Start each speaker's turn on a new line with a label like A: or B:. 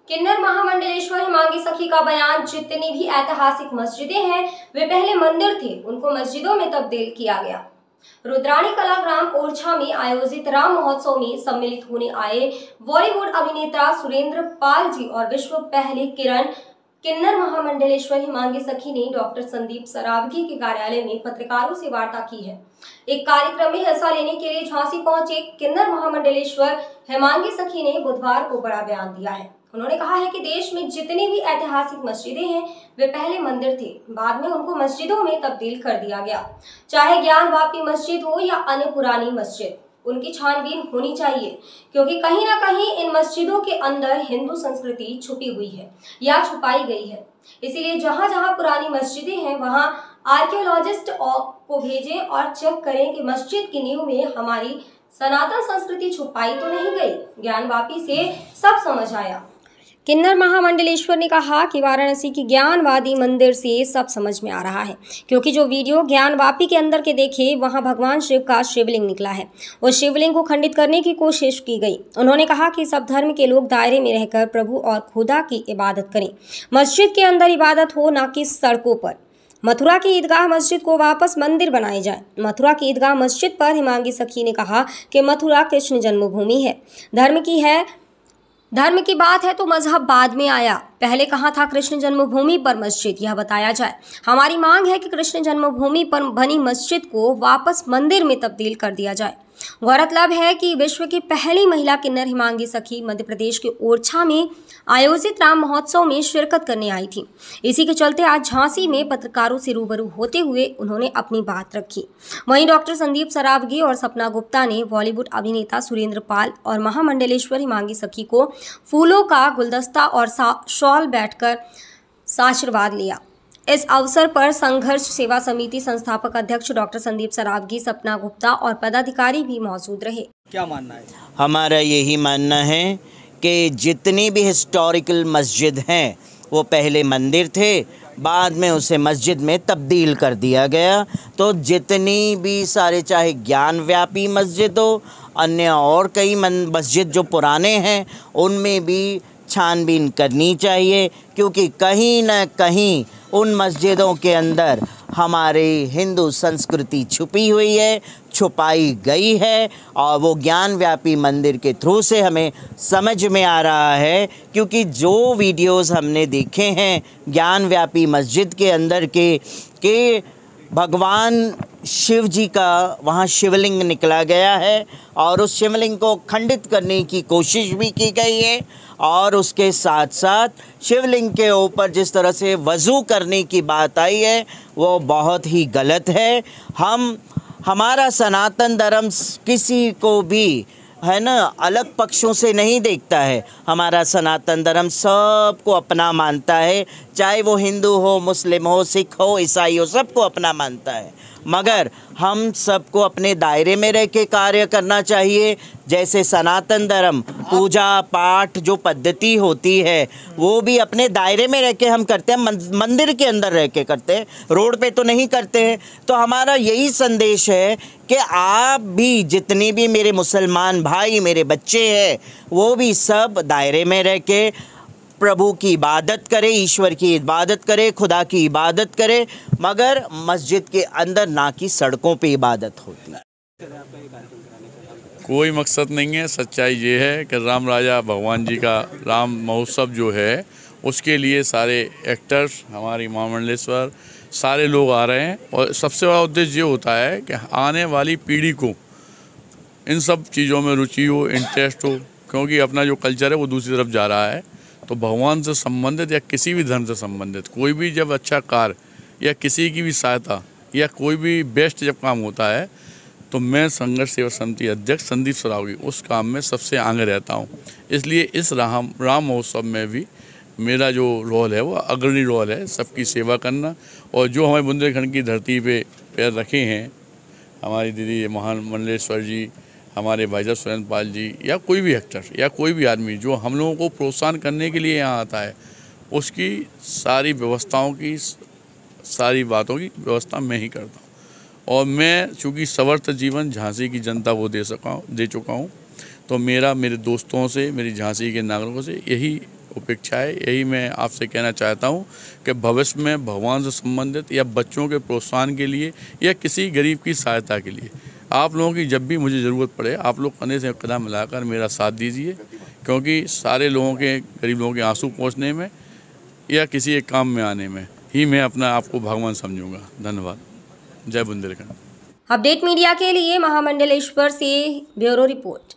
A: किन्नर महामंडलेश्वर हिमांगी सखी का बयान, जितनी भी ऐतिहासिक मस्जिदें हैं वे पहले मंदिर थे, उनको मस्जिदों में तब्दील किया गया। रुद्राणी कला ग्राम ओरछा में आयोजित राम महोत्सव में सम्मिलित होने आए बॉलीवुड अभिनेता सुरेंद्र पाल जी और विश्व पहले किन्नर महामंडलेश्वर हिमांगी सखी ने डॉक्टर संदीप सरावगी के कार्यालय में पत्रकारों से वार्ता की है। एक कार्यक्रम में हिस्सा लेने के लिए झांसी पहुंचे किन्नर महामंडलेश्वर हिमांगी सखी ने बुधवार को बड़ा बयान दिया है। उन्होंने कहा है कि देश में जितनी भी ऐतिहासिक मस्जिदें हैं वे पहले मंदिर थे, बाद में उनको मस्जिदों में तब्दील कर दिया गया। चाहे ज्ञानवापी मस्जिद हो या अन्य पुरानी मस्जिद, उनकी छानबीन होनी चाहिए, क्योंकि कहीं ना कहीं इन मस्जिदों के अंदर हिंदू संस्कृति छुपी हुई है या छुपाई गई है। इसीलिए जहां जहां पुरानी मस्जिदें हैं वहां आर्कियोलॉजिस्ट को भेजें और चेक करें कि मस्जिद की नींव में हमारी सनातन संस्कृति छुपाई तो नहीं गई। ज्ञानवापी से सब समझ आया। किन्नर महामंडलेश्वर ने कहा कि वाराणसी की ज्ञानवादी मंदिर से सब समझ में आ रहा है, क्योंकि जो वीडियो ज्ञानवापी के अंदर के देखे वहां भगवान शिव का शिवलिंग निकला है। उस शिवलिंग को खंडित करने की कोशिश की गई। उन्होंने कहा कि सब धर्म के लोग दायरे में रहकर प्रभु और खुदा की इबादत करें, मस्जिद के अंदर इबादत हो, न कि सड़कों पर। मथुरा की ईदगाह मस्जिद को वापस मंदिर बनाए जाए। मथुरा की ईदगाह मस्जिद पर हिमांगी सखी ने कहा कि मथुरा कृष्ण जन्मभूमि है, धर्म की बात है तो मजहब बाद में आया, पहले कहाँ था कृष्ण जन्मभूमि पर मस्जिद, यह बताया जाए। हमारी मांग है कि कृष्ण जन्मभूमि पर बनी मस्जिद को वापस मंदिर में तब्दील कर दिया जाए। गौरतलब है कि विश्व की पहली महिला किन्नर हिमांगी सखी मध्य प्रदेश के ओरछा में आयोजित राम महोत्सव में शिरकत करने आई थी। इसी के चलते आज झांसी में पत्रकारों से रूबरू होते हुए उन्होंने अपनी बात रखी। वहीं डॉक्टर संदीप सरावगी और सपना गुप्ता ने बॉलीवुड अभिनेता सुरेंद्र पाल और महामंडलेश्वर हिमांगी सखी को फूलों का गुलदस्ता और शॉल बैठकर आशीर्वाद लिया। इस अवसर पर संघर्ष सेवा समिति संस्थापक अध्यक्ष डॉक्टर संदीप सरावगी, सपना गुप्ता और पदाधिकारी भी मौजूद रहे।
B: क्या मानना है?
C: हमारा यही मानना है कि जितनी भी हिस्टोरिकल मस्जिद हैं वो पहले मंदिर थे, बाद में उसे मस्जिद में तब्दील कर दिया गया। तो जितनी भी सारे चाहे ज्ञानव्यापी मस्जिद हो, अन्य और कई मस्जिद जो पुराने हैं उनमें भी छानबीन करनी चाहिए, क्योंकि कहीं न कहीं उन मस्जिदों के अंदर हमारी हिंदू संस्कृति छुपी हुई है, छुपाई गई है, और वो ज्ञानव्यापी मंदिर के थ्रू से हमें समझ में आ रहा है। क्योंकि जो वीडियोस हमने देखे हैं ज्ञानव्यापी मस्जिद के अंदर के भगवान शिव जी का वहाँ शिवलिंग निकला गया है और उस शिवलिंग को खंडित करने की कोशिश भी की गई है, और उसके साथ साथ शिवलिंग के ऊपर जिस तरह से वज़ू करने की बात आई है वो बहुत ही गलत है। हमारा सनातन धर्म किसी को भी है ना अलग पक्षों से नहीं देखता है। हमारा सनातन धर्म सबको अपना मानता है, चाहे वो हिंदू हो, मुस्लिम हो, सिख हो, ईसाई हो, सबको अपना मानता है। मगर हम सबको अपने दायरे में रह के कार्य करना चाहिए। जैसे सनातन धर्म पूजा पाठ जो पद्धति होती है वो भी अपने दायरे में रह के हम करते हैं, मंदिर के अंदर रह के करते हैं, रोड पे तो नहीं करते हैं। तो हमारा यही संदेश है कि आप भी, जितने भी मेरे मुसलमान भाई, मेरे बच्चे हैं, वो भी सब दायरे में रह के प्रभु की इबादत करे, ईश्वर की इबादत करे, खुदा की इबादत करे, मगर मस्जिद के अंदर, ना कि सड़कों पे इबादत होती है।
D: कोई मकसद नहीं है। सच्चाई ये है कि राम राजा भगवान जी का राम महोत्सव जो है उसके लिए सारे एक्टर्स, हमारी महामंडलेश्वर, सारे लोग आ रहे हैं, और सबसे बड़ा उद्देश्य ये होता है कि आने वाली पीढ़ी को इन सब चीज़ों में रुचि हो, इंटरेस्ट हो, क्योंकि अपना जो कल्चर है वो दूसरी तरफ जा रहा है। तो भगवान से संबंधित या किसी भी धर्म से संबंधित कोई भी जब अच्छा कार्य या किसी की भी सहायता या कोई भी बेस्ट जब काम होता है तो मैं संघर्ष सेवा समिति अध्यक्ष संदीप सरावगी उस काम में सबसे आगे रहता हूँ। इसलिए इस राम महोत्सव में भी मेरा जो रोल है वो अग्रणी रोल है, सबकी सेवा करना। और जो हमारे बुंदेलखंड की धरती पे पैर रखे हैं, हमारी दीदी महामंडलेश्वर जी, हमारे भाई साहब सुरेंद्र पाल जी, या कोई भी एक्टर या कोई भी आदमी जो हम लोगों को प्रोत्साहन करने के लिए यहाँ आता है, उसकी सारी व्यवस्थाओं की, सारी बातों की व्यवस्था मैं ही करता हूँ। और मैं चूँकि समर्थ जीवन झांसी की जनता को दे चुका हूँ, तो मेरे दोस्तों से, मेरी झांसी के नागरिकों से यही उपेक्षा है। यही मैं आपसे कहना चाहता हूँ कि भविष्य में भगवान से संबंधित या बच्चों के प्रोत्साहन के लिए या किसी गरीब की सहायता के लिए आप लोगों की जब भी मुझे ज़रूरत पड़े, आप लोग कंधे से कदम मिलाकर मेरा साथ दीजिए, क्योंकि सारे लोगों के, गरीब लोगों के आंसू पहुँचने में या किसी एक काम में आने में ही मैं अपना आपको भगवान समझूंगा। धन्यवाद। जय बुंदेलखंड।
A: अपडेट मीडिया के लिए महामंडलेश्वर से ब्यूरो रिपोर्ट।